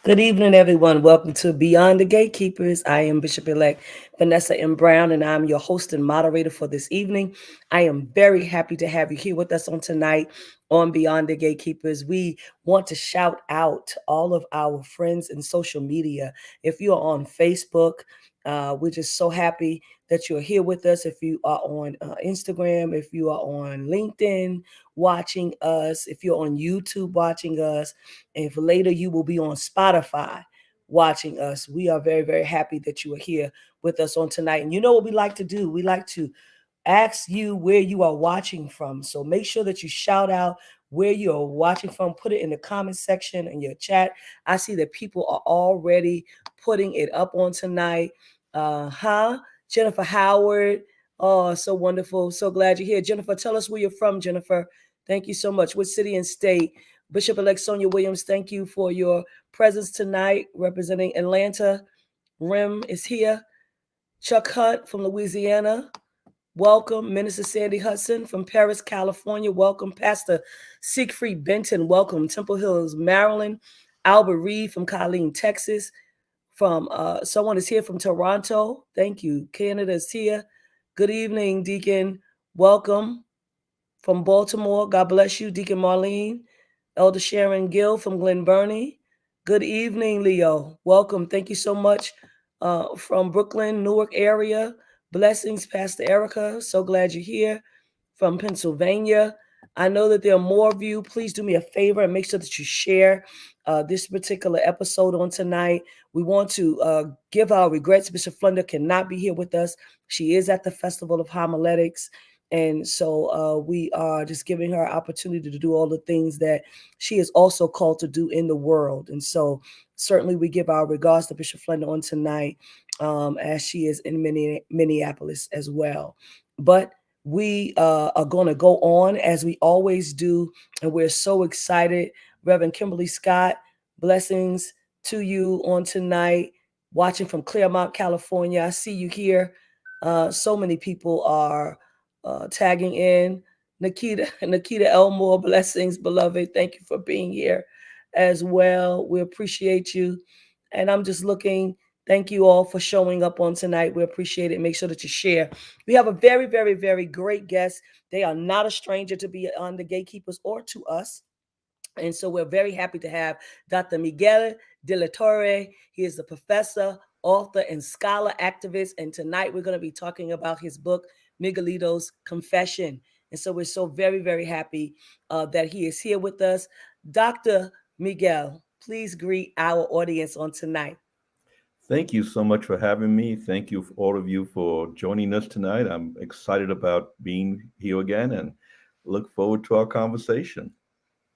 Good evening, everyone. Welcome to Beyond the Gatekeepers. I am Bishop-elect Vanessa M. Brown, and I'm your host and moderator for this evening. I am very happy to have you here with us on tonight on Beyond the Gatekeepers. We want to shout out all of our friends in social media. If you're on Facebook, we're just so happy that you're here with us. If you are on Instagram, if you are on LinkedIn watching us, if you're on YouTube watching us, and if later you will be on Spotify watching us, we are very, very happy that you are here with us on tonight. And you know what we like to do? We like to ask you where you are watching from. So make sure that you shout out where you are watching from. Put it in the comment section in your chat. I see that people are already putting it up on tonight. Jennifer Howard. Oh, so wonderful. So glad you're here. Jennifer, tell us where you're from, Jennifer. Thank you so much. What city and state? Bishop-elect Sonia Williams, thank you for your presence tonight representing Atlanta. Rim is here. Chuck Hunt from Louisiana. Welcome. Minister Sandy Hudson from Paris, California. Welcome. Pastor Siegfried Benton. Welcome. Temple Hills, Maryland. Albert Reed from Colleen, Texas. From someone is here from Toronto. Thank you. Canada is here. Good evening, Deacon. Welcome. From Baltimore. God bless you, Deacon Marlene. Elder Sharon Gill from Glen Burnie. Good evening, Leo. Welcome. Thank you so much from Brooklyn, Newark area. Blessings, Pastor Erica. So glad you're here. From Pennsylvania. I know that there are more of you. Please do me a favor and make sure that you share this particular episode on tonight. We want to give our regrets. Bishop Flunder cannot be here with us. She is at the Festival of Homiletics. And so we are just giving her opportunity to do all the things that she is also called to do in the world. And so certainly we give our regards to Bishop Flunder on tonight as she is in Minneapolis as well. But we are going to go on as we always do. And we're so excited. Reverend Kimberly Scott, blessings to you on tonight, watching from Claremont, California. I see you here. So many people are tagging in. Nikita Elmore, blessings, beloved. Thank you for being here as well. We appreciate you. And I'm just looking. Thank you all for showing up on tonight. We appreciate it. Make sure that you share. We have a very, very, very great guest. They are not a stranger to be on the Gatekeepers or to us. And so we're very happy to have Dr. Miguel de la Torre. He is a professor, author, and scholar activist. And tonight we're going to be talking about his book, Miguelito's Confession. And so we're so very, very happy that he is here with us. Dr. Miguel, please greet our audience on tonight. Thank you so much for having me. Thank you, all of you, for joining us tonight. I'm excited about being here again and look forward to our conversation.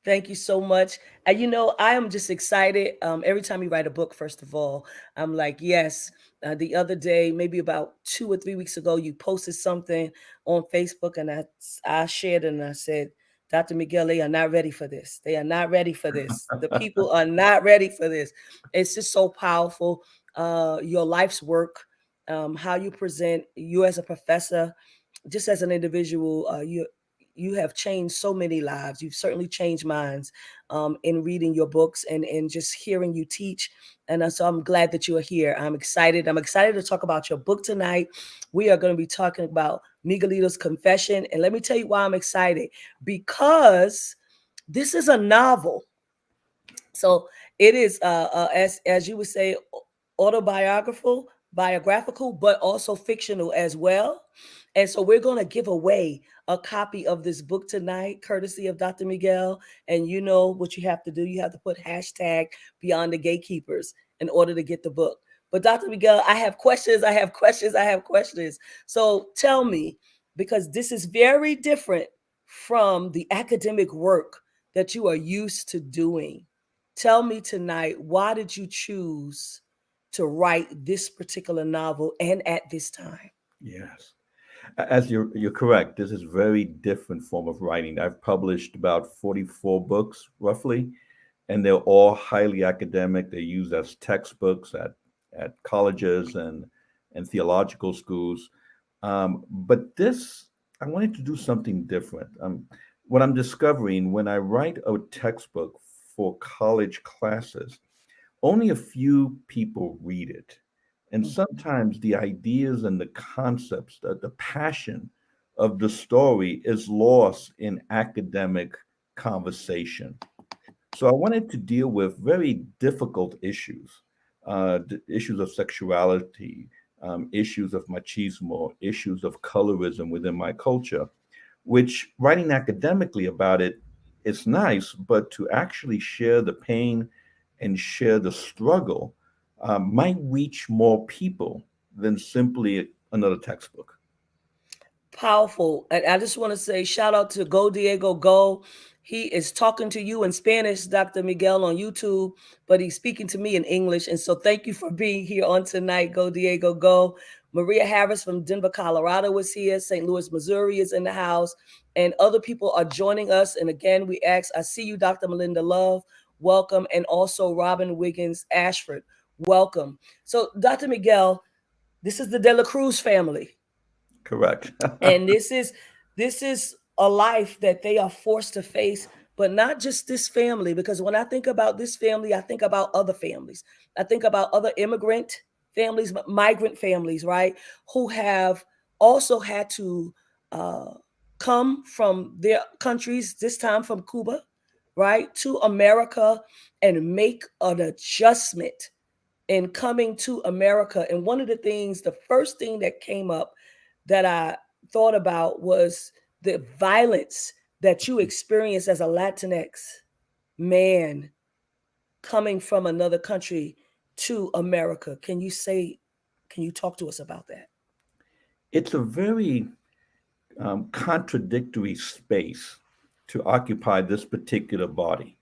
Thank you so much. And you know, I am just excited. Every time you write a book, first of all, I'm like, yes. The other day, maybe about 2 or 3 weeks ago, you posted something on Facebook, and I shared it and I said, Dr. Miguel, they are not ready for this. They are not ready for this. The people are not ready for this. It's just so powerful. Your life's work, how you present, you as a professor, just as an individual, you have changed so many lives. You've certainly changed minds in reading your books and just hearing you teach. And so I'm glad that you are here. I'm excited. I'm excited to talk about your book tonight. We are going to be talking about Miguelito's Confession. And let me tell you why I'm excited. Because this is a novel. So it is, as you would say, biographical, but also fictional as well. And so we're going to give away a copy of this book tonight, courtesy of Dr. Miguel. And you know what you have to do. You have to put hashtag Beyond the Gatekeepers in order to get the book. But Dr. Miguel, I have questions. I have questions. I have questions. So tell me, because this is very different from the academic work that you are used to doing. Tell me tonight, why did you choose to write this particular novel and at this time? Yes. As you're correct, this is very different form of writing. I've published about 44 books roughly, and they're all highly academic. They're used as textbooks at colleges and theological schools. But this, I wanted to do something different. What I'm discovering when I write a textbook for college classes, only a few people read it. And Mhm. sometimes the ideas and the concepts, the passion of the story is lost in academic conversation. So I wanted to deal with very difficult issues, issues of sexuality, issues of machismo, issues of colorism within my culture, which writing academically about it is nice, but to actually share the pain and share the struggle might reach more people than simply another textbook. Powerful. And I just want to say shout out to Go Diego Go. He is talking to you in Spanish, Dr. Miguel, on YouTube, but he's speaking to me in English. And so thank you for being here on tonight, Go Diego Go. Maria Harris from Denver, Colorado is here. St. Louis, Missouri is in the house. And other people are joining us. And again, we ask, I see you, Dr. Melinda Love. Welcome. And also Robin Wiggins Ashford. Welcome. So, Dr. Miguel, this is the De La Cruz family, Correct. and this is a life that they are forced to face, but not just this family, because when I think about this family, I think about other families. I think about other immigrant families, migrant families, right, who have also had to uh, come from their countries, this time from Cuba, right, to America, and make an adjustment in coming to America. And one of the things, the first thing that came up that I thought about was the violence that you experience as a Latinx man coming from another country to America. Can you talk to us about that? It's a very contradictory space to occupy this particular body.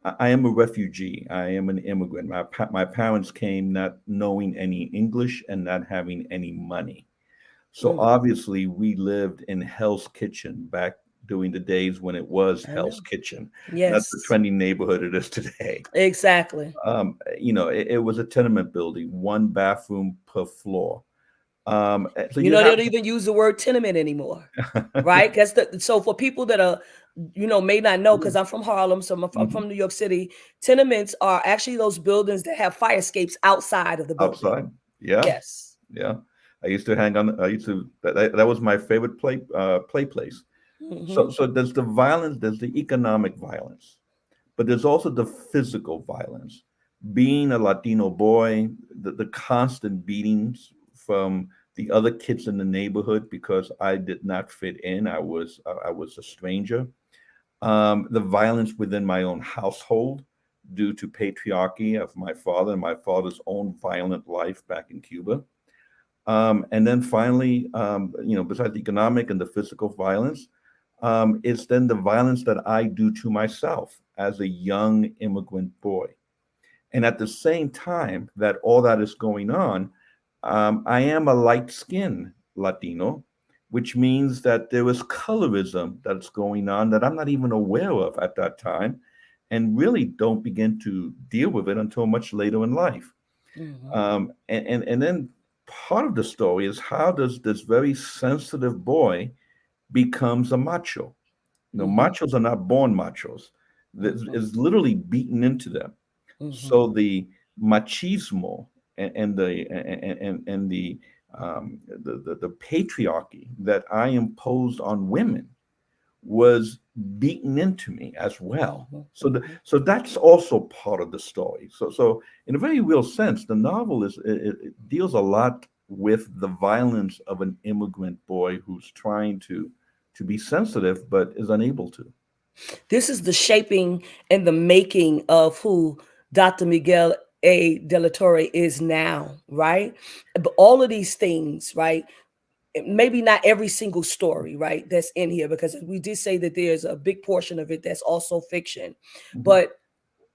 I am a refugee. I am an immigrant. My parents came not knowing any English and not having any money. So Mm, obviously, we lived in Hell's Kitchen back during the days when it was I Hell's know. Kitchen, not the Yes, trendy neighborhood it is today. exactly. It was a tenement building, one bathroom per floor. So You you know, they have, don't even use the word tenement anymore, right? So for people that are, may not know, because I'm from Harlem, so I'm Mhm. from New York City. Tenements are actually those buildings that have fire escapes outside of the building. Outside. Yeah, Yes. yeah. I used to hang on. I used to. That was my favorite play place. So Hmm. so there's the violence. There's the economic violence, but there's also the physical violence. Being a Latino boy, the constant beatings from the other kids in the neighborhood because I did not fit in. I was a stranger. The violence within my own household due to patriarchy of my father and my father's own violent life back in Cuba. And then finally, besides the economic and the physical violence, it's then the violence that I do to myself as a young immigrant boy. And at the same time that all that is going on, I am a light skinned Latino, which means that there is colorism that's going on that I'm not even aware of at that time and really don't begin to deal with it until much later in life. Hmm. And then part of the story is how does this very sensitive boy becomes a macho? Hmm. Machos are not born machos. This Hmm. is literally beaten into them. Hmm. So the machismo and the patriarchy that I imposed on women was beaten into me as well. Hmm. Hmm. So that's also part of the story. So in a very real sense, the novel it deals a lot with the violence of an immigrant boy who's trying to be sensitive but is unable to. This is the shaping and the making of who Dr. Miguel A. De La Torre is now, right? But all of these things, right? Maybe not every single story, right, that's in here, because we did say that there's a big portion of it that's also fiction. Mhm. But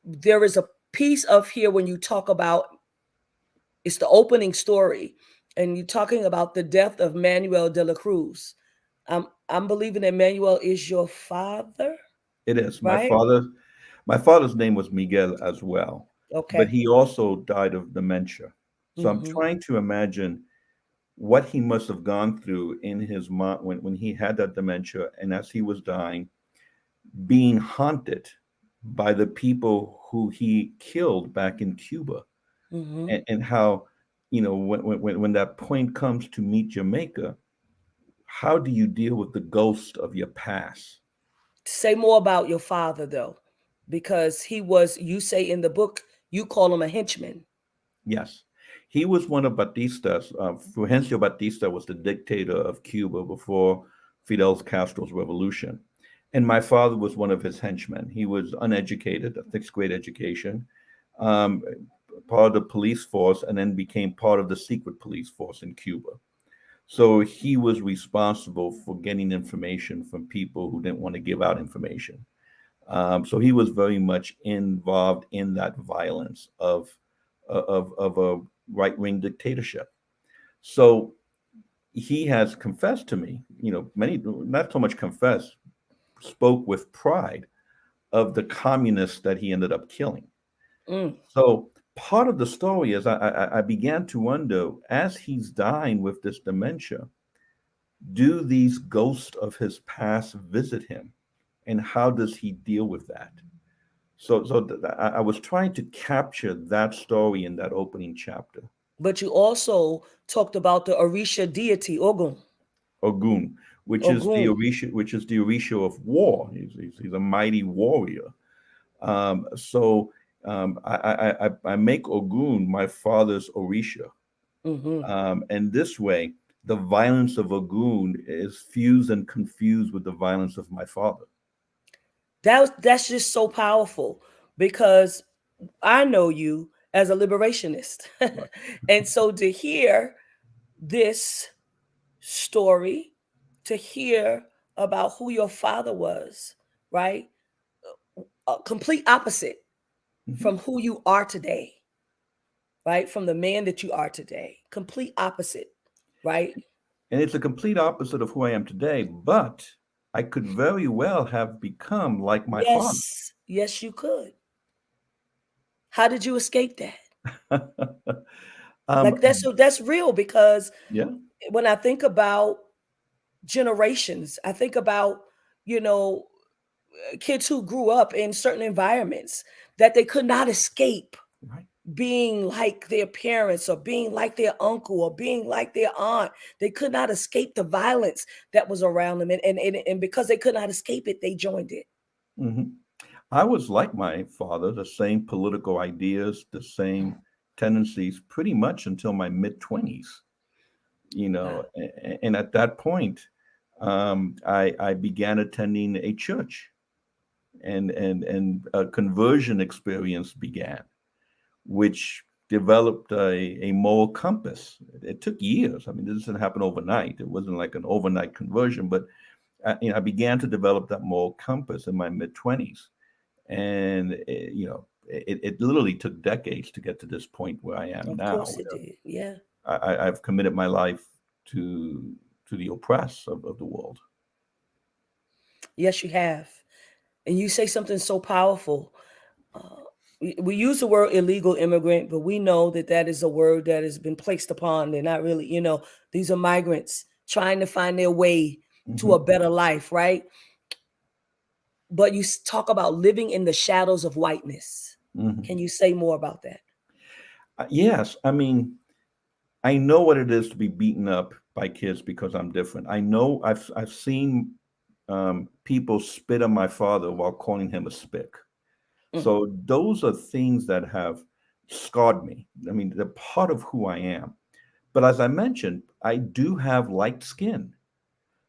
there is a piece of here when you talk about, it's the opening story, and you're talking about the death of Manuel de la Cruz. I'm believing that Manuel is your father, It is. right? My father's name was Miguel as well, but Okay. he also died of dementia. So I'm Hmm. trying to imagine what he must have gone through in his mind when he had that dementia and as he was dying, being haunted by the people who he killed back in Cuba, Hmm. and how, when that point comes to meet Jamaica, how do you deal with the ghost of your past? Say more about your father, though, because he was, you say in the book, you call him a henchman. Yes, he was one of Batista's. Fulgencio Batista was the dictator of Cuba before Fidel Castro's revolution. And my father was one of his henchmen. He was uneducated, a sixth grade education, um, part of the police force, and then became part of the secret police force in Cuba. So he was responsible for getting information from people who didn't want to give out information. So he was very much involved in that violence of a right wing dictatorship. So he has confessed to me, many, not so much confessed, spoke with pride of the communists that he ended up killing. Mm. So part of the story is I began to wonder, as he's dying with this dementia, do these ghosts of his past visit him? And how does he deal with that? I was trying to capture that story in that opening chapter. But you also talked about the Orisha deity, Ogun. Ogun, Ogun. which is the Orisha of war. He's a mighty warrior. So I make Ogun my father's Orisha, Hmm. and this way the violence of Ogun is fused and confused with the violence of my father. That's just so powerful because I know you as a liberationist. Right. And so to hear this story, to hear about who your father was, right? A complete opposite Mhm. from who you are today, right? From the man that you are today. Complete opposite, right? And it's a complete opposite of who I am today, but I could very well have become like my father. Yes, yes, you could. How did you escape that? um, Like that's real because yeah, when I think about generations, I think about, you know, kids who grew up in certain environments that they could not escape right. being like their parents or being like their uncle or being like their aunt. They could not escape the violence that was around them. And because they could not escape it, they joined it. hmm I was like my father, the same political ideas, the same tendencies, pretty much until my mid 20s. Wow. And at that point, I began attending a church, and a conversion experience began, which developed a moral compass. It took years. I mean, this didn't happen overnight. It wasn't like an overnight conversion, but I began to develop that moral compass in my mid 20s. And, it literally took decades to get to this point where I am Of now. course it did. Yeah. I've committed my life to to the oppressed of the world. Yes, you have. And you say something so powerful. We use the word illegal immigrant, but we know that that is a word that has been placed upon. They're not really, these are migrants trying to find their way to hmm a better life, right? But you talk about living in the shadows of whiteness. hmm Can you say more about that? Yes, I mean, I know what it is to be beaten up by kids because I'm different. I know I've seen people spit on my father while calling him a spick. Mm, So those are things that have scarred me. I mean, they're part of who I am. But as I mentioned, I do have light skin.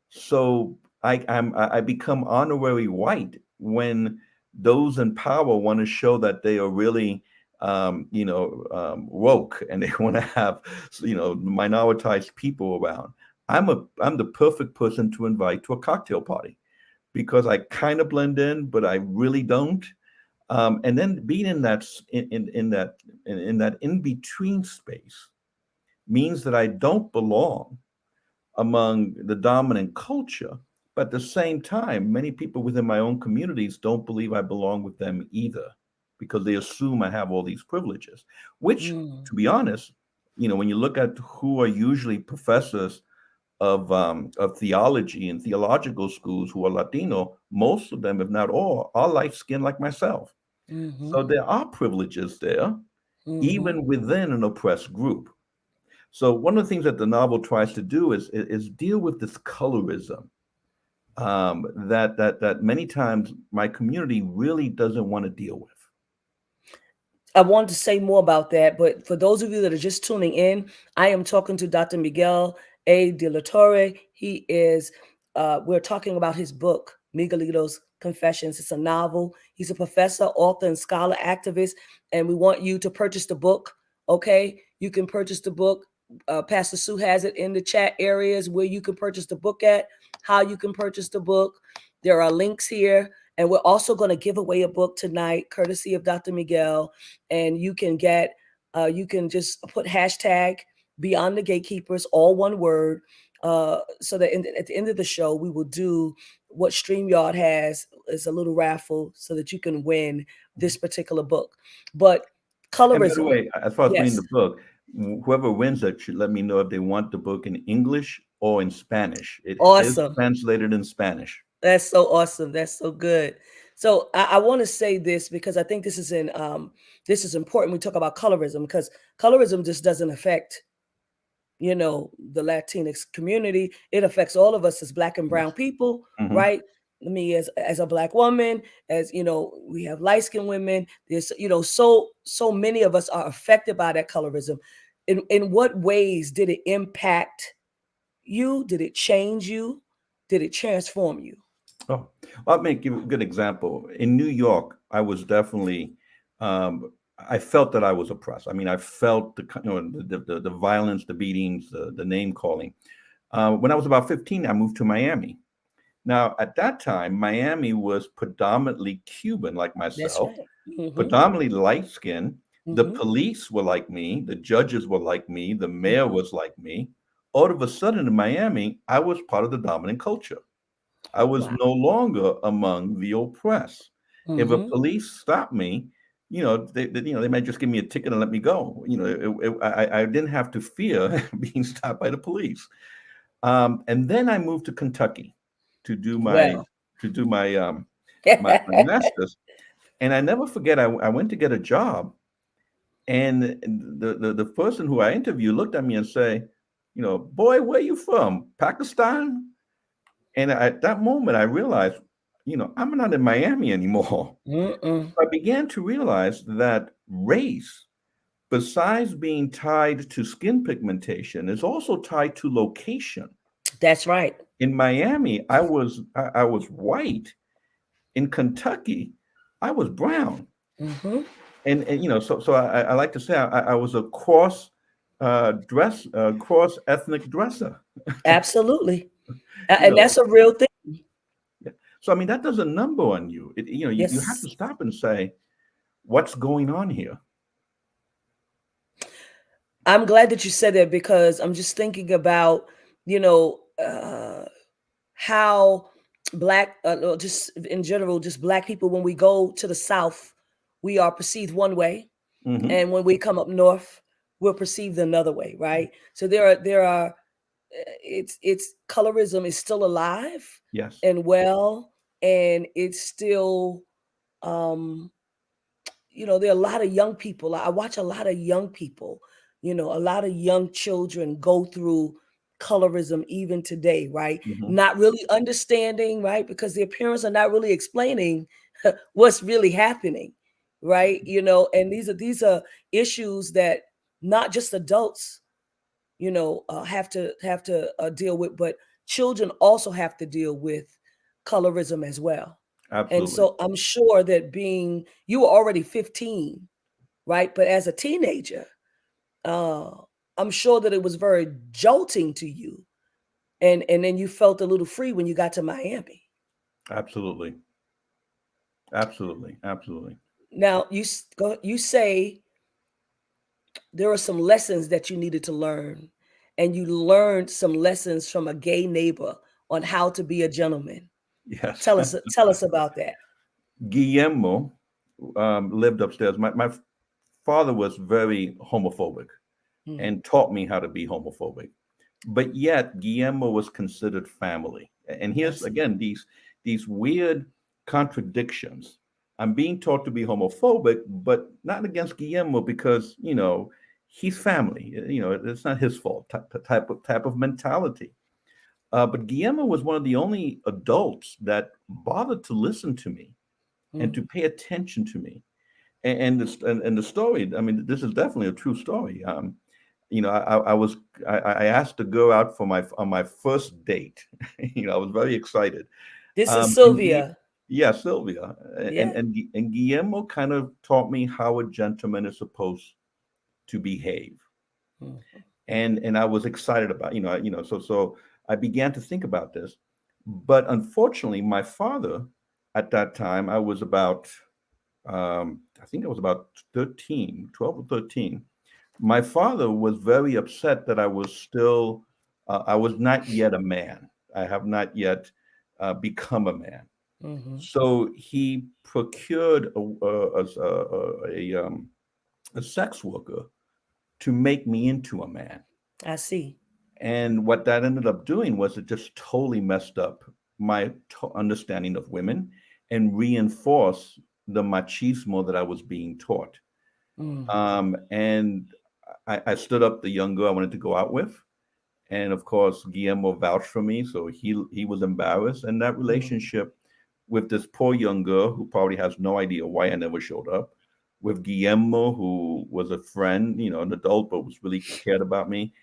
So I become honorary white when those in power want to show that they are really woke, and they want to have minoritized people around. I'm the perfect person to invite to a cocktail party because I kind of blend in, but I really don't. And then being in that in that in between space means that I don't belong among the dominant culture. But at the same time, many people within my own communities don't believe I belong with them either because they assume I have all these privileges, which, mm, to be honest, when you look at who are usually professors of theology and theological schools who are Latino, most of them, if not all, are light skinned like myself. Mm-hmm. So there are privileges there, Mm-hmm. even within an oppressed group. So one of the things that the novel tries to do is deal with this colorism that many times my community really doesn't want to deal with. I wanted to say more about that, but for those of you that are just tuning in, I am talking to Dr. Miguel A. de la Torre. He is, we're talking about his book, Miguelito's Confessions. It's a novel. He's a professor, author, and scholar activist, and we want you to purchase the book. Okay, you can purchase the book. Pastor Sue has it in the chat areas where you can purchase the book at, how you can purchase the book. There are links here. And we're also going to give away a book tonight, courtesy of Dr. Miguel. And you can just put hashtag Beyond the Gatekeepers, all one word, so that at the end of the show, we will do what StreamYard has is a little raffle so that you can win this particular book. But And by the colorism, way, as far as winning yes, the book, whoever wins that should let me know if they want the book in English or in Spanish. It is awesome. translated in Spanish. That's so awesome. That's so good. So I want to say this because I think this is important. We talk about colorism because colorism just doesn't affect the Latinx community. It affects all of us as black and brown Yes. people, Hmm. right? Me as a black woman, as we have light skinned women. There's so many of us are affected by that colorism. In what ways did it impact you? Did it change you? Did it transform you? Oh, well, I'll give you a good example. In New York, I was definitely, I felt that I was oppressed. I mean, I felt the violence, the beatings, the name calling. When I was about 15, I moved to Miami. Now, at that time, Miami was predominantly Cuban, like That's myself, right. Hmm. predominantly light skinned. The Hmm. police were like me, the judges were like me, the mayor Hmm. was like me. All of a sudden in Miami, I was part of the dominant culture. I was Wow. no longer among the oppressed. If a Hmm. police stopped me, they might just give me a ticket and let me go. I didn't have to fear being stopped by the police. And then I moved to Kentucky to do my Well, to do my master's. And I never forget, I went to get a job, and the person who I interviewed looked at me and say, boy, where you from? Pakistan? And at that moment, I realized, I'm not in Miami anymore. mm-mm. I began to realize that race, besides being tied to skin pigmentation, is also tied to location. That's right. In Miami, I was white. In Kentucky, I was brown. Hmm. And so I like to say I was a cross ethnic dresser. Absolutely. You And know, that's a real thing. yeah. So I mean that does a number on you. You have Yes. to stop and say, what's going on here? I'm glad that you said that because I'm just thinking about, you know, how black, no, just in general, just black people, when we go to the South, we are perceived one way. Hmm. And when we come up North, we're perceived another way, right? So there are it's colorism is still alive Yes. and well, and it's still um there are a lot of young people. I watch a lot of young people, a lot of young children go through colorism even today, right? Hmm. Not really understanding, right? Because their parents are not really explaining what's really happening, right? And these are issues that not just adults, have to deal with, but children also have to deal with colorism as well. And Absolutely. so I'm sure that being you were already 15, right? But as a teenager, uh, I'm sure that it was very jolting to you, and then you felt a little free when you got to Miami. Absolutely. Absolutely. Absolutely. Now you say there are some lessons that you needed to learn, and you learned some lessons from a gay neighbor on how to be a gentleman. Yes. Tell us about that. Guillermo lived upstairs. My father was very homophobic Hmm. and taught me how to be homophobic. but yet Guillermo was considered family. And I here's see. again these weird contradictions. I'm being taught to be homophobic, but not against Guillermo because he's family. It's not his fault. Type of mentality. But Guillermo was one of the only adults that bothered to listen to me and to Mhm. pay attention to me. And the story, I mean, this is definitely a true story. I asked to go out for my on my first date. I was very excited. This is And Sylvia. yeah, Sylvia, Yeah. and Guillermo kind of taught me how a gentleman is supposed to behave, Mhm. and I was excited about so I began to think about this, but unfortunately, my father at that time I was about I think I was about 13, 12 or 13. My father was very upset that I was not yet a man. I have not yet become a man. Mhm. So he procured a sex worker to make me into a man. I see. And what that ended up doing was it just totally messed up my understanding of women and reinforced the machismo that I was being taught. Mm. And I stood up the young girl I wanted to go out with. And of course, Guillermo vouched for me. So he was embarrassed. And that Mm. relationship with this poor young girl who probably has no idea why I never showed up, with Guillermo, who was a friend, an adult, but was really cared about me,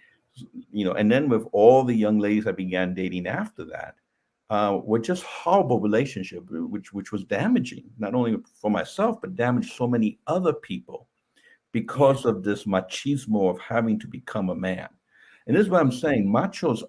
and then with all the young ladies I began dating after that, were just horrible relationship, which was damaging, not only for myself, but damaged so many other people Yeah. because of this machismo of having to become a man. And this is what I'm Mhm. saying. Machos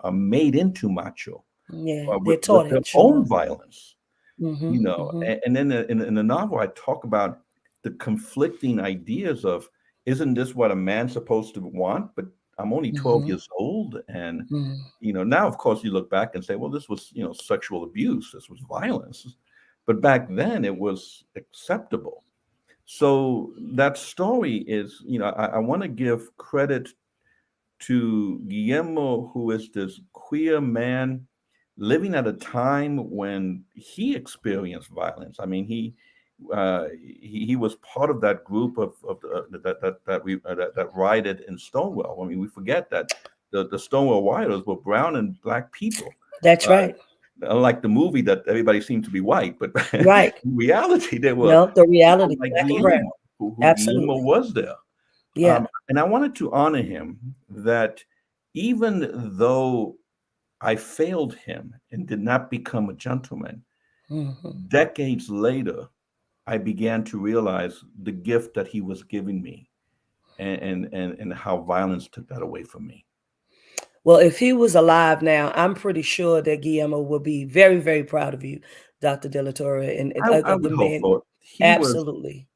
are made into macho Yeah. They're with taught their it. own Sure. violence. Mhm. Mhm. And then in the novel, I talk about the conflicting ideas of, isn't this what a man's supposed to want? But I'm only 12 Mhm. years old. And, Mhm. now, of course, you look back and say, well, this was, sexual abuse. This was violence. But back then it was acceptable. So that story is, I want to give credit to Guillermo, who is this queer man living at a time when he experienced violence. I mean, he was part of that group of that rioted in Stonewall. I mean, we forget that the Stonewall rioters were brown and black people. That's Uh, right. Unlike the movie that everybody seemed to be white, but Right. in reality, there were No, the people reality, like black and brown. Guillermo, who Guillermo Absolutely. was there. Yeah. And I wanted to honor him that even though I failed him and did not become a gentleman, Mhm. decades later, I began to realize the gift that he was giving me, and how violence took that away from me. Well, if he was alive now, I'm pretty sure that Guillermo would be very, very proud of you, Dr. De La Torre, and I of the would hope men. for it. Absolutely.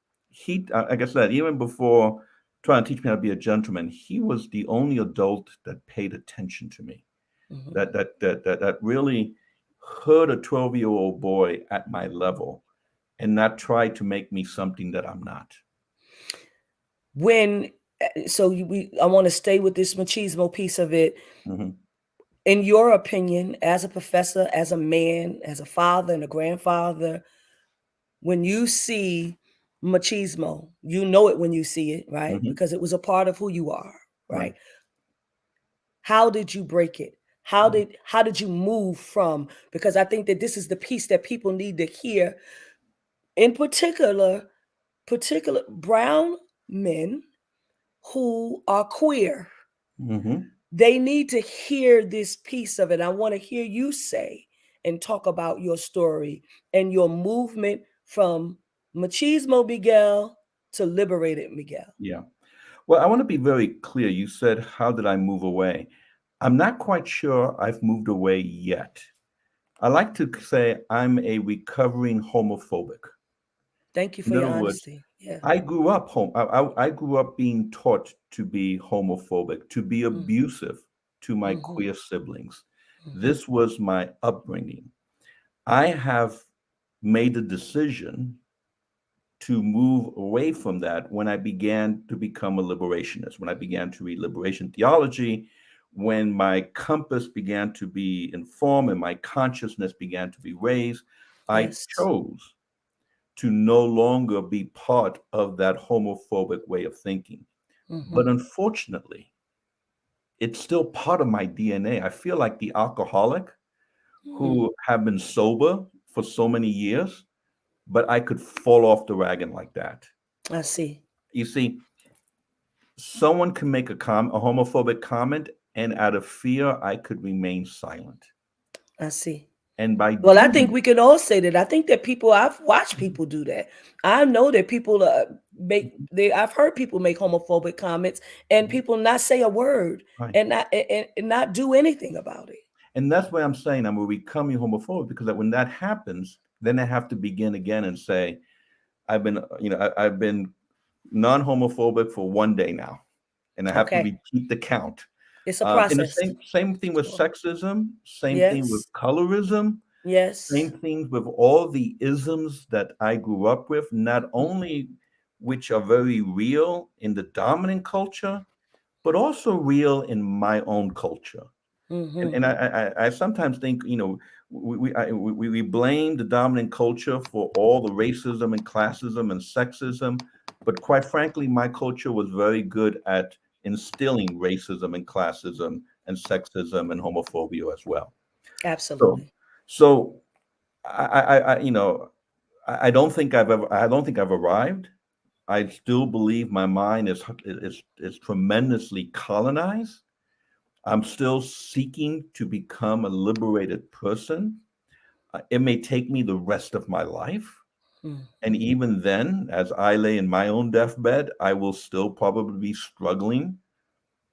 Like I said, even before trying to teach me how to be a gentleman, he was the only adult that paid attention to me, Mhm. that really heard a 12-year-old boy at my level and not try to make me something that I'm not. When I want to stay with this machismo piece of it. Hmm. In your opinion, as a professor, as a man, as a father and a grandfather, when you see machismo, you know it when you see it, right? Hmm. Because it was a part of who you are, Right. right? How did you break it? How did you move from, because I think that this is the piece that people need to hear, in particular brown men who are queer. Hmm. They need to hear this piece of it. I want to hear you say and talk about your story and your movement from machismo Miguel to liberated Miguel. Yeah. Well, I want to be very clear. You said, how did I move away? I'm not quite sure I've moved away yet. I like to say I'm a recovering homophobic. Thank you In for your other words, honesty. Yeah. I grew up being taught to be homophobic, to be Mm. abusive to my Mhm. queer siblings. Mhm. This was my upbringing. I have made the decision to move away from that when I began to become a liberationist, when I began to read liberation theology, when my compass began to be informed and my consciousness began to be raised, I Yes. chose to no longer be part of that homophobic way of thinking. But Mm-hmm. unfortunately, it's still part of my DNA. I feel like the alcoholic Mm, who have been sober for so many years, but I could fall off the wagon like that. I see. You see, someone can make a homophobic comment, and out of fear, I could remain silent. I see. And by Well, I think doing we can all say that. I think that people, I've watched people do that. I know that people I've heard people make homophobic comments and people not say a word right, and not do anything about it. and that's why I'm saying I'm becoming homophobic because when that happens, then I have to begin again and say I've been non-homophobic for 1 day now, and I have to Okay. repeat the count. It's a And the process. same thing with Sure. sexism, same thing with Yes. colorism, same Yes. things with all the isms that I grew up with, not only which are very real in the dominant culture, but also real in my own culture. Mm-hmm. And I sometimes think, we blame the dominant culture for all the racism and classism and sexism, but quite frankly, my culture was very good at instilling racism and classism and sexism and homophobia as well. So, Absolutely. so I don't think I don't think I've arrived. I still believe my mind is tremendously colonized. I'm still seeking to become a liberated person. It may take me the rest of my life. And Mm-hmm. even then, as I lay in my own deathbed, I will still probably be struggling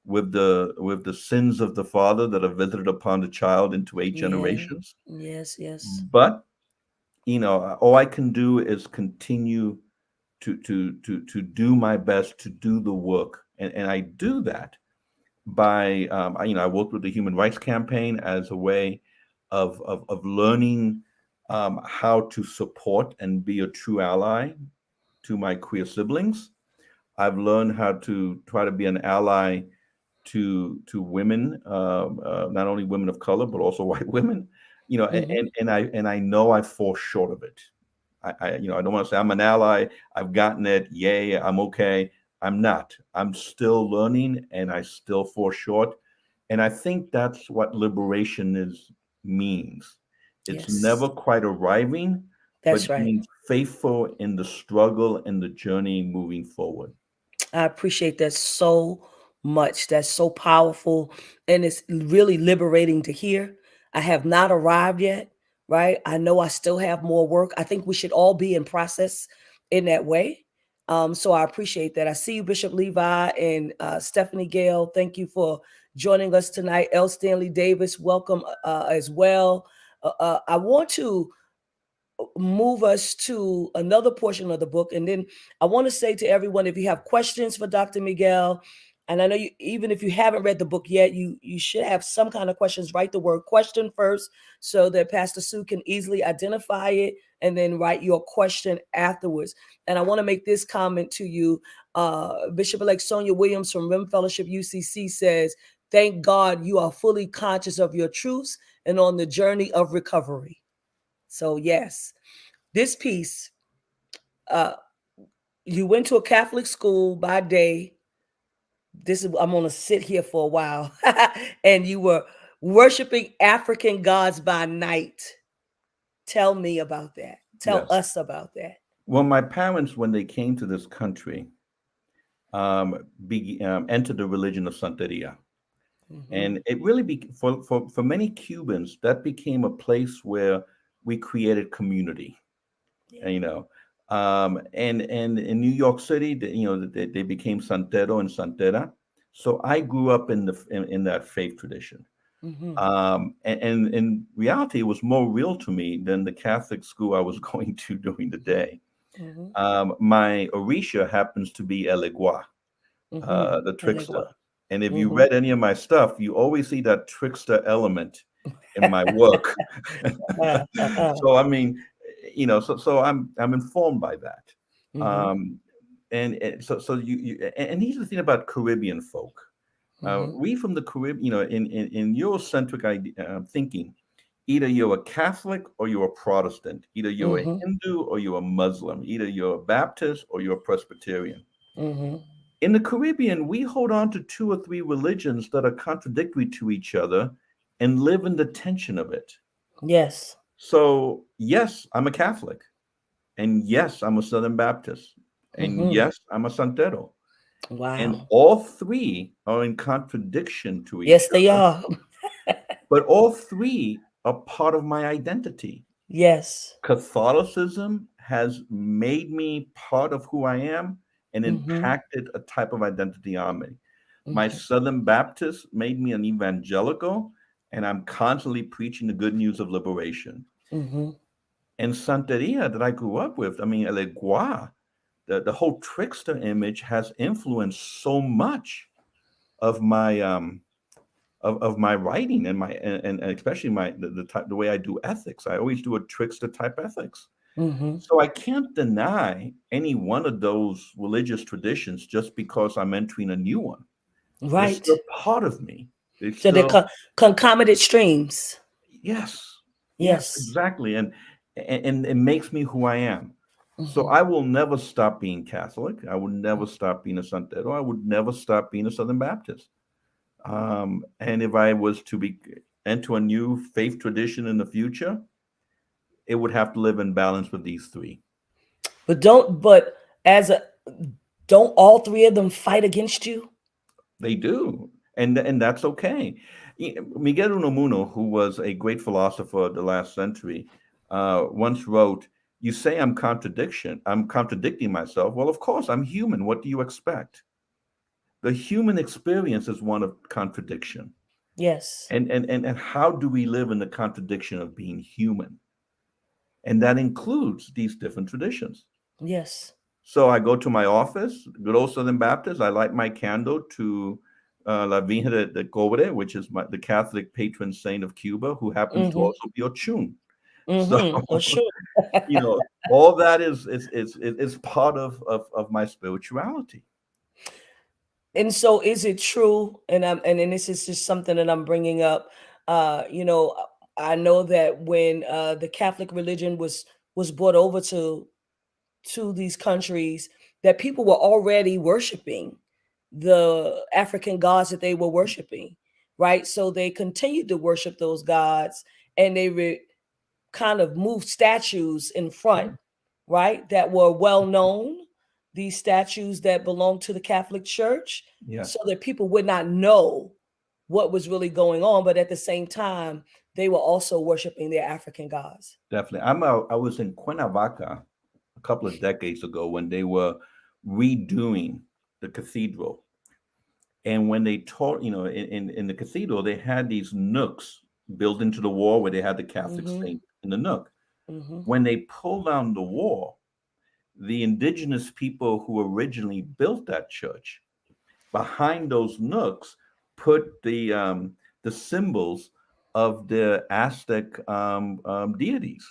with the sins of the father that are visited upon the child into eight Yeah. generations. Yes. Yes. But all I can do is continue to do my best to do the work, and I do that by I worked with the Human Rights Campaign as a way of learning how to support and be a true ally to my queer siblings. I've learned how to try to be an ally to women, not only women of color but also white women. Mm-hmm. And I know I fall short of it. I don't want to say I'm an ally. I've gotten it. Yay, I'm okay. I'm not. I'm still learning, and I still fall short. And I think that's what liberation is means. It's Yes. never quite arriving, That's but right. being faithful in the struggle and the journey moving forward. I appreciate that so much. That's so powerful. And it's really liberating to hear. I have not arrived yet, right? I know I still have more work. I think we should all be in process in that way. So I appreciate that. I see you, Bishop Levi and Stephanie Gale. Thank you for joining us tonight. L. Stanley Davis, welcome as well. I want to move us to another portion of the book. And then I want to say to everyone, if you have questions for Dr. Miguel, and I know you, even if you haven't read the book yet, you should have some kind of questions. Write the word question first so that Pastor Sue can easily identify it and then write your question afterwards. And I want to make this comment to you. Bishop-elect Sonia Williams from Rim Fellowship UCC says, thank God you are fully conscious of your truths and on the journey of recovery. So yes, this piece, uh, you went to a Catholic school by day. This is I'm gonna sit here for a while, and you were worshiping African gods by night. Tell me about that. Tell Yes. us about that. Well, my parents, when they came to this country, entered the religion of Santeria. Hmm. And it really for many Cubans, that became a place where we created community. Yeah. And in New York City, they became Santero and Santera. So I grew up in that faith tradition. Hmm. And in reality, it was more real to me than the Catholic school I was going to during the day. Hmm. My Orisha happens to be Elegua, Hmm. the trickster. And if you Hmm. read any of my stuff, you always see that trickster element in my work. So I mean, so I'm informed by that. Hmm. Um, and so you and here's the thing about Caribbean folk. Mm-hmm. We from the Caribbean, in Eurocentric thinking, either you're a Catholic or you're a Protestant, either you're a Mm-hmm. Hindu or you're a Muslim, either you're a Baptist or you're a Presbyterian. Mm-hmm. In the Caribbean, we hold on to two or three religions that are contradictory to each other and live in the tension of it. Yes. So, yes, I'm a Catholic, and yes, I'm a Southern Baptist, and Mm-hmm. yes, I'm a Santero. And Wow. all three are in contradiction to each Yes, they other, are. but all three are part of my identity. Yes. Catholicism has made me part of who I am and Mm-hmm. impacted a type of identity on me. My Mm-hmm. Southern Baptist made me an evangelical, and I'm constantly preaching the good news of liberation. Mm-hmm. And Santeria that I grew up with, I mean, El Gua, the whole trickster image has influenced so much of my of my writing and and especially the way I do ethics. I always do a trickster type ethics. Mm-hmm. So I can't deny any one of those religious traditions just because I'm entering a new one. They're Right. still part of me. They So they're still, concomitant streams. yes, yes, Yes. exactly. And it makes me who I am. So Mm-hmm. I will never stop being Catholic. I would never stop being a Santero. I would never stop being a Southern Baptist. And if I was to be enter a new faith tradition in the future, it would have to live in balance with these three. But as a don't all three of them fight against you? They do, and that's okay. Miguel Unamuno, who was a great philosopher of the last century, once wrote, "You say I'm contradiction. I'm contradicting myself. Well, of course, I'm human. What do you expect? The human experience is one of contradiction. Yes. And how do we live in the contradiction of being human? And that includes these different traditions. Yes. So I go to my office, good old Southern Baptist. I light my candle to La Virgen de Cobre, which is the Catholic patron saint of Cuba, who happens to Mm-hmm. also be Ochun. So, Mm-hmm. For sure. all that is part of my spirituality. And so is it true, and this is just something that I'm bringing up, you know, I know that when the Catholic religion was brought over to these countries, that people were already worshiping the African gods that they were worshiping, right? So they continued to worship those gods, and kind of moved statues in front, Yeah. right? That were well known, these statues that belonged to the Catholic Church, Yes, so that people would not know what was really going on. But at the same time, they were also worshiping their African gods. definitely. I was in Cuernavaca a couple of decades ago when they were redoing the cathedral. And when they taught, in the cathedral, they had these nooks built into the wall where they had the Catholic Mm-hmm. saint in the nook. Mm-hmm. When they pulled down the wall, the indigenous people who originally built that church behind those nooks put the symbols of the Aztec deities.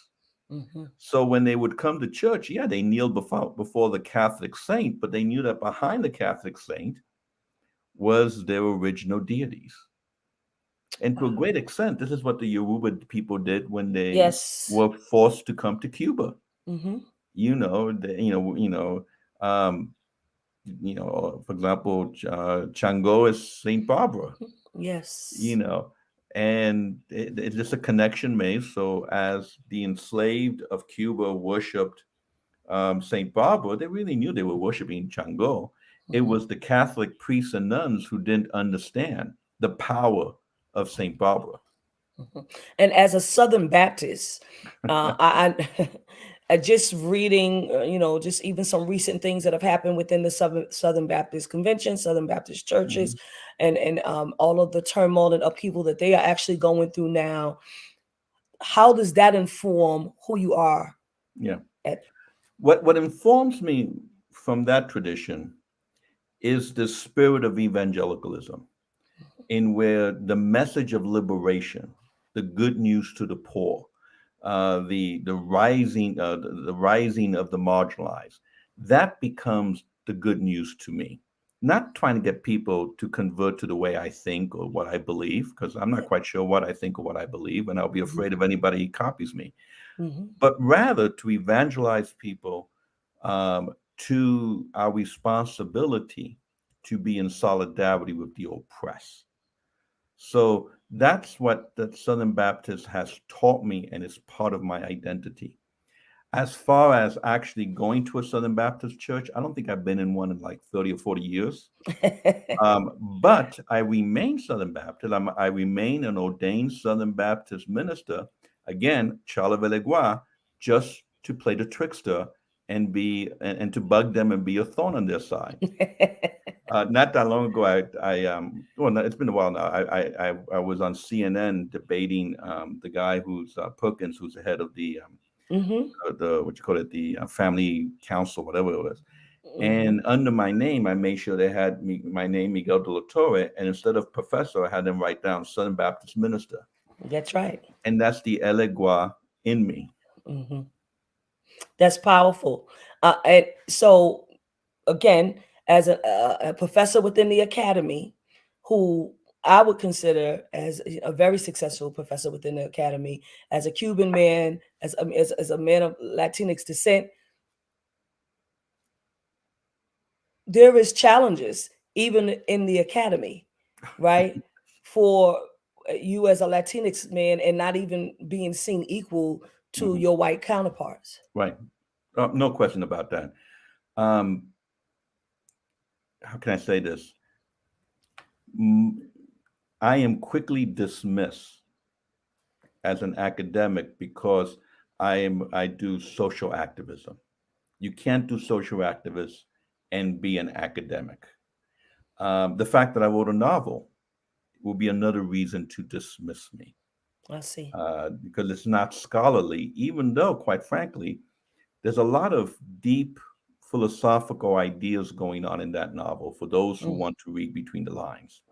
Mm-hmm. So when they would come to church, yeah, they kneeled before the Catholic saint, but they knew that behind the Catholic saint was their original deities. And to a Wow. great extent, this is what the Yoruba people did when they Yes. were forced to come to Cuba. Mm-hmm. Um, for example, Chango is Saint Barbara. You Yes. know, and it's just a connection made. So as the enslaved of Cuba worshipped Saint Barbara, they really knew they were worshiping Chango. It Mm-hmm. was the Catholic priests and nuns who didn't understand the power of Saint Barbara. Mhm. And as a Southern Baptist, I just reading, just even some recent things that have happened within the Southern Baptist Convention, Southern Baptist churches, Mhm. and all of the turmoil and upheaval that they are actually going through now. How does that inform who you are? Yeah. At What informs me from that tradition is the spirit of evangelicalism, in where the message of liberation, the good news to the poor, the rising of the marginalized, that becomes the good news to me. not trying to get people to convert to the way I think or what I believe, because I'm not Yeah. quite sure what I think or what I believe, and I'll be Hmm. afraid if anybody copies me, Hmm. but rather to evangelize people to our responsibility to be in solidarity with the oppressed. So that's what the Southern Baptist has taught me, and it's part of my identity. As far as actually going to a Southern Baptist church, I don't think I've been in one in like 30 or 40 years. But I remain Southern Baptist. I remain an ordained Southern Baptist minister. Again, Charles Velegua, just to play the trickster and and to bug them and be a thorn on their side. Not that long ago, well, no, it's been a while now. I was on CNN debating the guy who's Perkins, who's the head of Hmm. the what you call it, the family council, whatever it was. Hmm. And under my name, I made sure they had my name, Miguel de la Torre, and instead of professor, I had them write down Southern Baptist minister, That's right. and that's the Elegua in me. Hmm. That's powerful. And so, again, as a professor within the academy, who I would consider as a very successful professor within the academy, as a Cuban man, as a man of Latinx descent, there is challenges even in the academy, right? For you as a Latinx man and not even being seen equal to Mhm. your white counterparts. Right, no question about that. Um, how can I say this? Mm, I am quickly dismissed as an academic because I do social activism. You can't do social activism and be an academic. The fact that I wrote a novel will be another reason to dismiss me I see. because it's not scholarly, even though, quite frankly, there's a lot of deep philosophical ideas going on in that novel for those who Mm. want to read between the lines.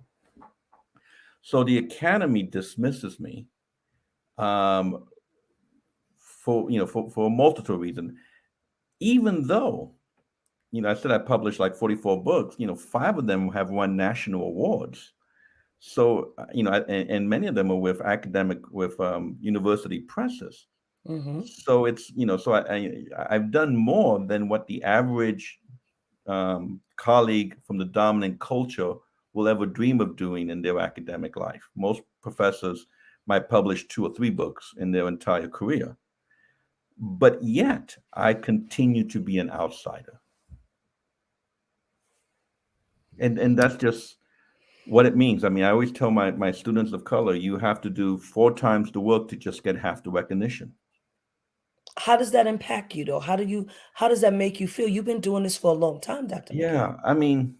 So the Academy dismisses me um, for a multitude of reasons, even though I said I published like 44 books. Five of them have won national awards. So and many of them are with university presses. Hmm. So it's so I've done more than what the average colleague from the dominant culture will ever dream of doing in their academic life. Most professors might publish two or three books in their entire career, but yet I continue to be an outsider, and that's just what it means. I mean, I always tell my students of color, you have to do four times the work to just get half the recognition. How does that impact you though? How does that make you feel? You've been doing this for a long time, Dr. Miguel. Yeah, I mean,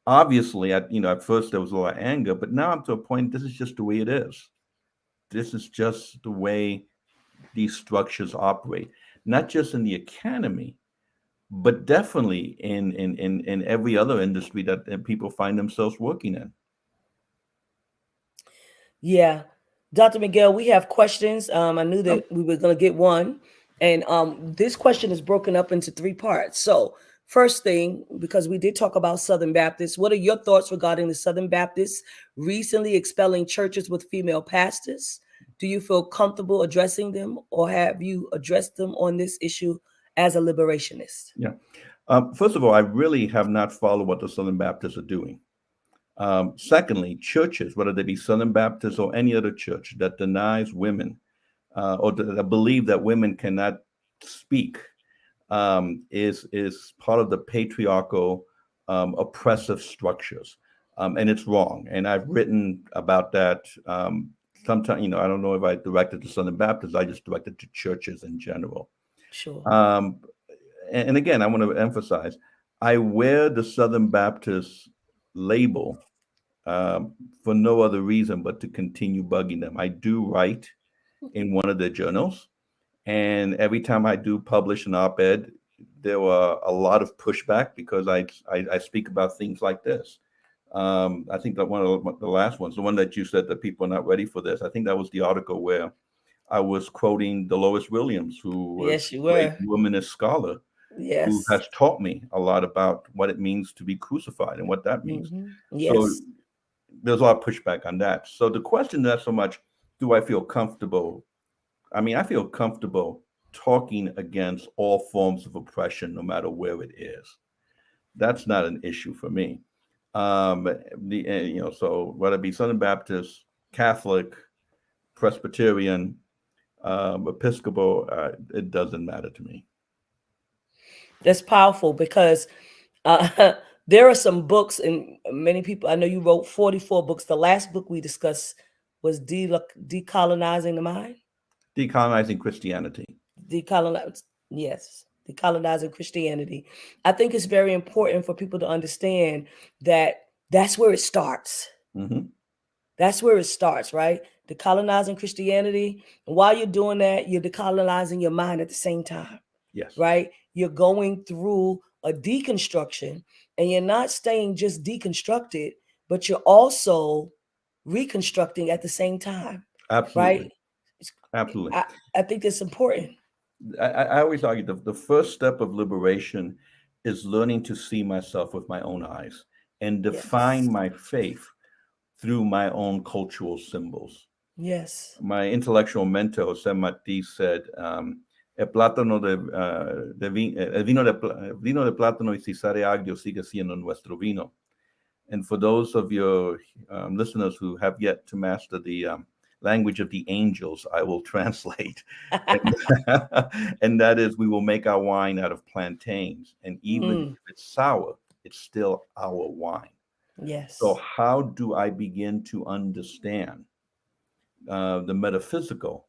obviously, at first there was a lot of anger, but now I'm to a point. This is just the way it is. This is just the way these structures operate, not just in the academy, but definitely in every other industry that people find themselves working in. Yeah. Dr. Miguel, we have questions. I knew Oh, that we were going to get one. And this question is broken up into three parts. So, first thing, because we did talk about Southern Baptists, what are your thoughts regarding the Southern Baptists recently expelling churches with female pastors? Do you feel comfortable addressing them, or have you addressed them on this issue as a liberationist? yeah. First of all, I really have not followed what the Southern Baptists are doing. Secondly, churches, whether they be Southern Baptist or any other church that denies women or that believe that women cannot speak, is part of the patriarchal, oppressive structures, and it's wrong. And I've written about that. Sometimes, I don't know if I directed to Southern Baptists. I just directed to churches in general. Sure. Um, and again, I want to emphasize, I wear the Southern Baptist label for no other reason but to continue bugging them. I do write in one of their journals, and every time I do publish an op-ed, there were a lot of pushback because I speak about things like this. I think that one of the last ones, the one that you said that people are not ready for this, I think that was the article where I was quoting Dolores Williams, who was Yes, you a great were. womanist scholar. who Yes. has taught me a lot about what it means to be crucified and what that means. So Yes. there's a lot of pushback on that. So the question is not so much, do I feel comfortable? I mean, I feel comfortable talking against all forms of oppression, no matter where it is. That's not an issue for me. Um, so whether it be Southern Baptist, Catholic, Presbyterian, Episcopal, it doesn't matter to me. That's powerful because uh, there are some books, and many people, I know you wrote 44 books. The last book we discussed was Decolonizing the Mind. Decolonizing Christianity. Decolonize, yes, decolonizing Christianity. I think it's very important for people to understand that that's where it starts. Hmm. That's where it starts, right? Decolonizing Christianity. And while you're doing that, you're decolonizing your mind at the same time, Yes, right? You're going through a deconstruction, and you're not staying just deconstructed, but you're also reconstructing at the same time, right? absolutely. Absolutely. I, I think that's important. I always argue the first step of liberation is learning to see myself with my own eyes and Yes. define my faith through my own cultural symbols. Yes. My intellectual mentor, Jose Martí, said, el plátano el vino de plátano y si sabe agrio sigue siendo nuestro vino. And for those of your listeners who have yet to master the language of the angels, I will translate. And, and that is, we will make our wine out of plantains. And even Mm, if it's sour, it's still our wine. So, yes. how do I begin to understand the metaphysical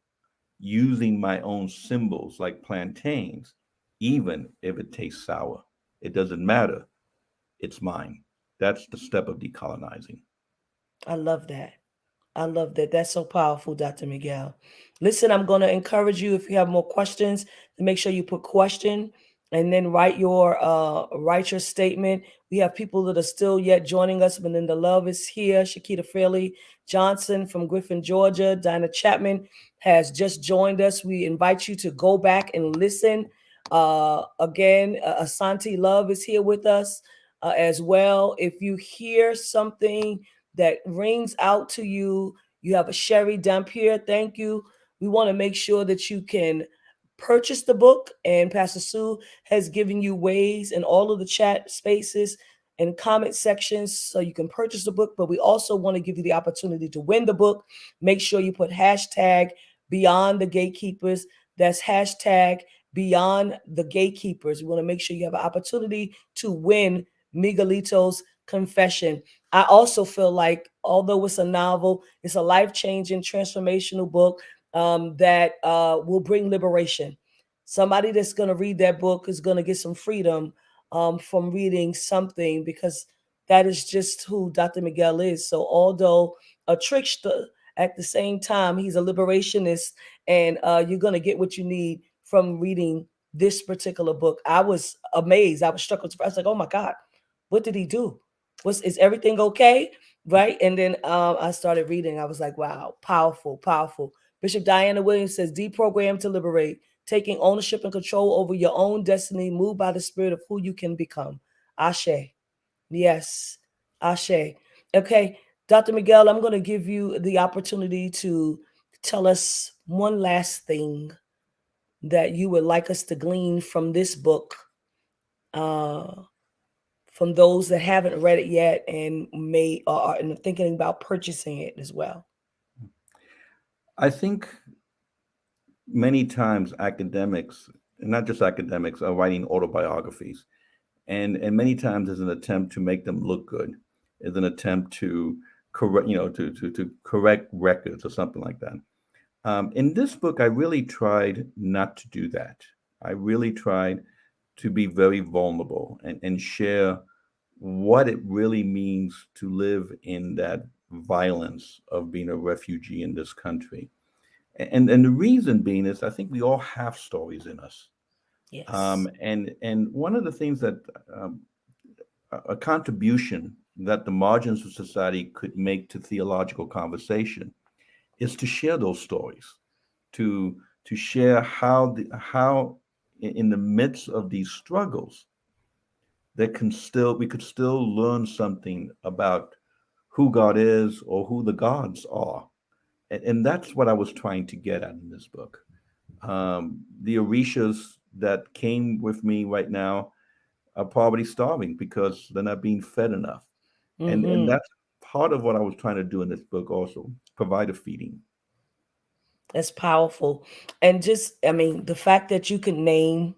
using my own symbols like plantains, even if it tastes sour? It doesn't matter. It's mine. That's the step of decolonizing. I love that. I love that. That's so powerful, Dr. Miguel. Listen, I'm going to encourage you if you have more questions to make sure you put question and then write your statement. We have people that are still yet joining us. Melinda Love is here. Shakita Fairley Johnson from Griffin, Georgia. Dinah Chapman has just joined us. We invite you to go back and listen. Again, Asante Love is here with us as well. If you hear something that rings out to you. You have a Sherry Dampier. Thank you. We want to make sure that you can purchase the book, and Pastor Sue has given you ways in all of the chat spaces and comment sections so you can purchase the book. But we also want to give you the opportunity to win the book. Make sure you put hashtag Beyond the Gatekeepers. That's hashtag Beyond the Gatekeepers. We want to make sure you have an opportunity to win Miguelito's Confession. I also feel like, although it's a novel, it's a life changing, transformational book that will bring liberation. Somebody that's going to read that book is going to get some freedom from reading something, because that is just who Dr. Miguel is. So, although a trickster, at the same time, he's a liberationist, and you're going to get what you need from reading this particular book. I was amazed. I was struck with surprise. I was like, oh my God, what did he do? Is everything okay? Right. And then I started reading. I was like, wow, powerful, powerful. Bishop Diana Williams says, deprogram to liberate, taking ownership and control over your own destiny, moved by the spirit of who you can become. Ashe. Yes. Ashe. Okay. Dr. Miguel, I'm going to give you the opportunity to tell us one last thing that you would like us to glean from this book, uh, from those that haven't read it yet and may are thinking about purchasing it as well. I think many times academics, and not just academics, are writing autobiographies, and many times is an attempt to make them look good, is an attempt to correct, to correct records or something like that. In this book, I really tried not to do that. I really tried to be very vulnerable and share what it really means to live in that violence of being a refugee in this country. And the reason being is I think we all have stories in us. Yes. And one of the things that um, a contribution that the margins of society could make to theological conversation is to share those stories, to share how in the midst of these struggles, we could still learn something about who God is or who the gods are. And that's what I was trying to get at in this book. The Orishas that came with me right now are poverty starving because they're not being fed enough. And Mm-hmm. that's part of what I was trying to do in this book also, provide a feeding. That's powerful. And just, I mean, the fact that you can name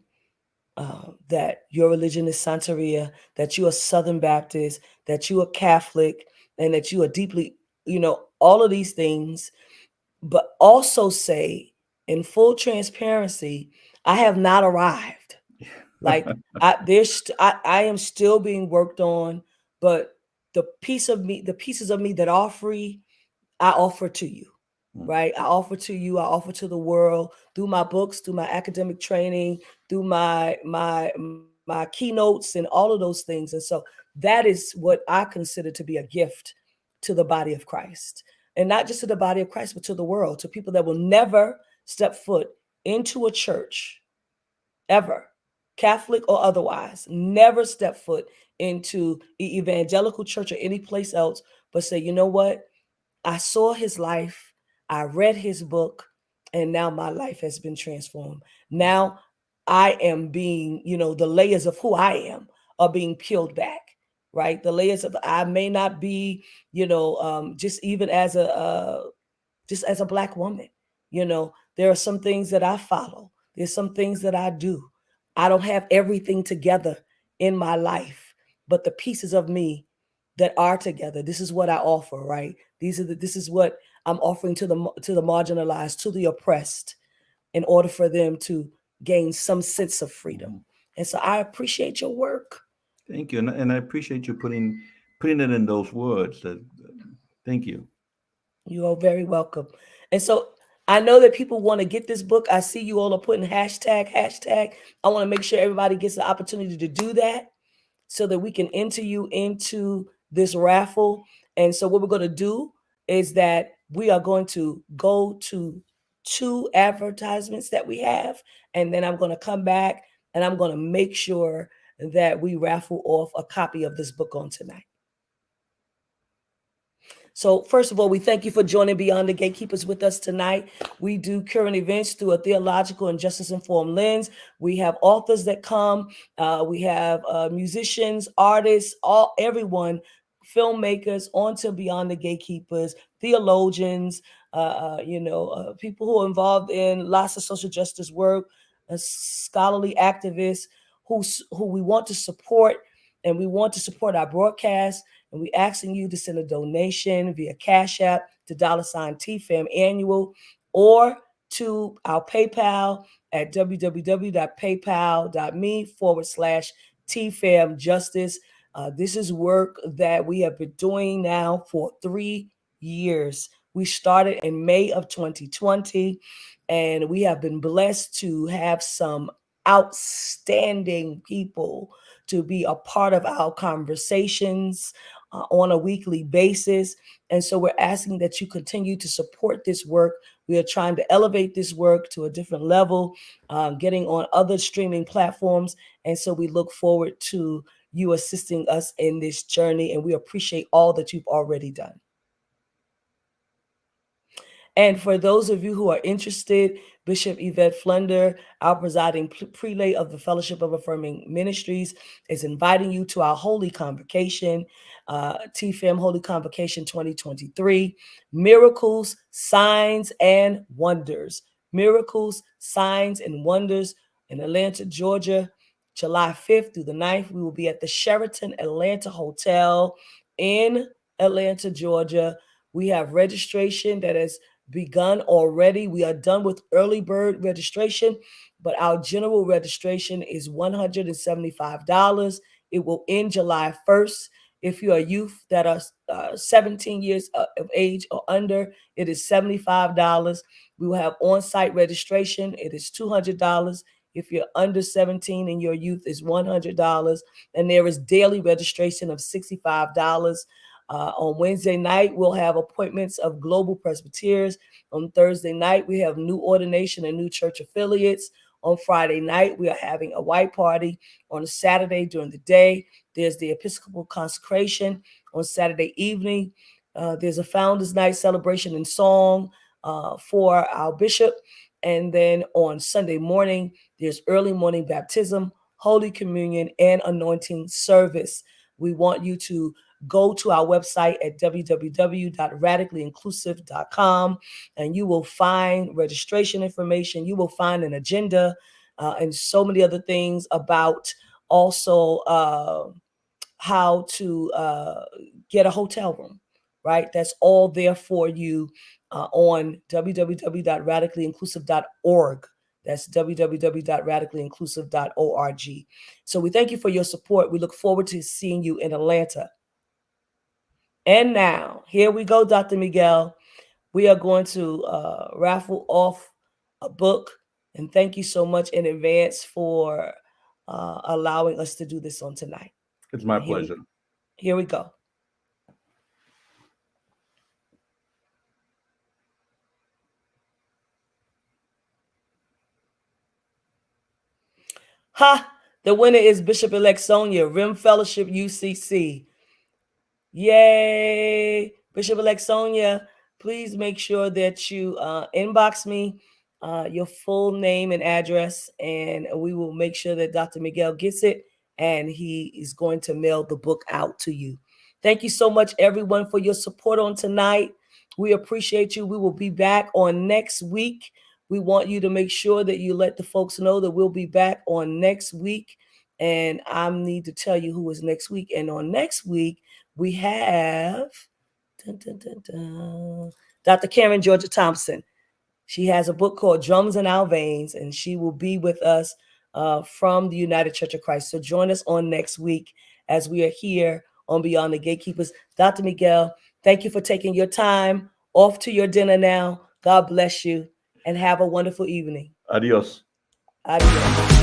that your religion is Santeria, that you are Southern Baptist, that you are Catholic, and that you are deeply, all of these things, but also say in full transparency, I have not arrived. Like I am still being worked on, but the pieces of me that are free, I offer to you, Mm. right? I offer to you, I offer to the world through my books, through my academic training, through my keynotes and all of those things. And so that is what I consider to be a gift to the body of Christ. And not just to the body of Christ, but to the world, to people that will never step foot into a church ever, Catholic or otherwise, never step foot into evangelical church or any place else, but say, you know what? I saw his life, I read his book, and now my life has been transformed. Now I am being, the layers of who I am are being peeled back, right? The layers of I may not be, just even as a black woman, there are some things that I follow. There's some things that I do. I don't have everything together in my life, but the pieces of me that are together, this is what I offer, right? This is what I'm offering to the marginalized, to the oppressed, in order for them to gain some sense of freedom. Mhm. And so I appreciate your work. Thank you, and I appreciate you putting it in those words. Thank you. You are very welcome. And so I know that people want to get this book. I see you all are putting hashtag. I want to make sure everybody gets the opportunity to do that so that we can enter you into this raffle. And so what we're going to do is that we are going to go to two advertisements that we have, and then I'm going to come back and I'm going to make sure that we raffle off a copy of this book on tonight. So, first of all, we thank you for joining Beyond the Gatekeepers with us tonight. We do current events through a theological and justice informed lens. We have authors that come, we have musicians, artists, everyone, filmmakers, onto Beyond the Gatekeepers, theologians, people who are involved in lots of social justice work, scholarly activists who we want to support, and we want to support our broadcast, and we asking you to send a donation via Cash App to $TFAM annual, or to our PayPal at www.paypal.me/TFAM justice. This is work that we have been doing now for 3 years. We started in May of 2020, and we have been blessed to have some outstanding people to be a part of our conversations on a weekly basis. And so we're asking that you continue to support this work. We are trying to elevate this work to a different level, getting on other streaming platforms. And so we look forward to you assisting us in this journey. And we appreciate all that you've already done. And for those of you who are interested, Bishop Yvette Flunder, our presiding prelate of the Fellowship of Affirming Ministries, is inviting you to our Holy Convocation, TFAM Holy Convocation 2023, Miracles, Signs, and Wonders. Miracles, Signs, and Wonders in Atlanta, Georgia, July 5th through the 9th. We will be at the Sheraton Atlanta Hotel in Atlanta, Georgia. We have registration that has begun already. We are done with early bird registration, but our general registration is $175. It will end July 1st. If you're a youth that are 17 years of age or under, it is $75. We will have on-site registration. It is $200. If you're under 17 and your youth is $100. And there is daily registration of $65. On Wednesday night, we'll have appointments of Global Presbyteers. On Thursday night, we have new ordination and new church affiliates. on Friday night. We are having a white party on a Saturday during the day. There's the Episcopal consecration on Saturday evening. There's a Founders Night celebration and song for our bishop. And then on Sunday morning, there's early morning baptism, Holy Communion, and anointing service. We want you to go to our website at www.radicallyinclusive.com, and you will find registration information. You will find an agenda and so many other things about also how to get a hotel room, right? That's all there for you on www.radicallyinclusive.org. That's www.radicallyinclusive.org. So we thank you for your support. We look forward to seeing you in Atlanta. And now, here we go, Dr. Miguel. We are going to raffle off a book. And thank you so much in advance for allowing us to do this on tonight. It's my pleasure. Here we go. Ha! The winner is Bishop-elect Sonia, Rim Fellowship UCC. Yay! Bishop-elect Sonia, please make sure that you inbox me your full name and address, and we will make sure that Dr. Miguel gets it, and he is going to mail the book out to you. Thank you so much, everyone, for your support on tonight. We appreciate you. We will be back on next week. We want you to make sure that you let the folks know that we'll be back on next week. And I need to tell you who is next week. And on next week, we have Dr. Karen Georgia Thompson. She has a book called Drums in Our Veins, and she will be with us from the United Church of Christ. So join us on next week as we are here on Beyond the Gatekeepers. Dr. Miguel, thank you for taking your time off to your dinner now. God bless you, and have a wonderful evening. Adios. Adios.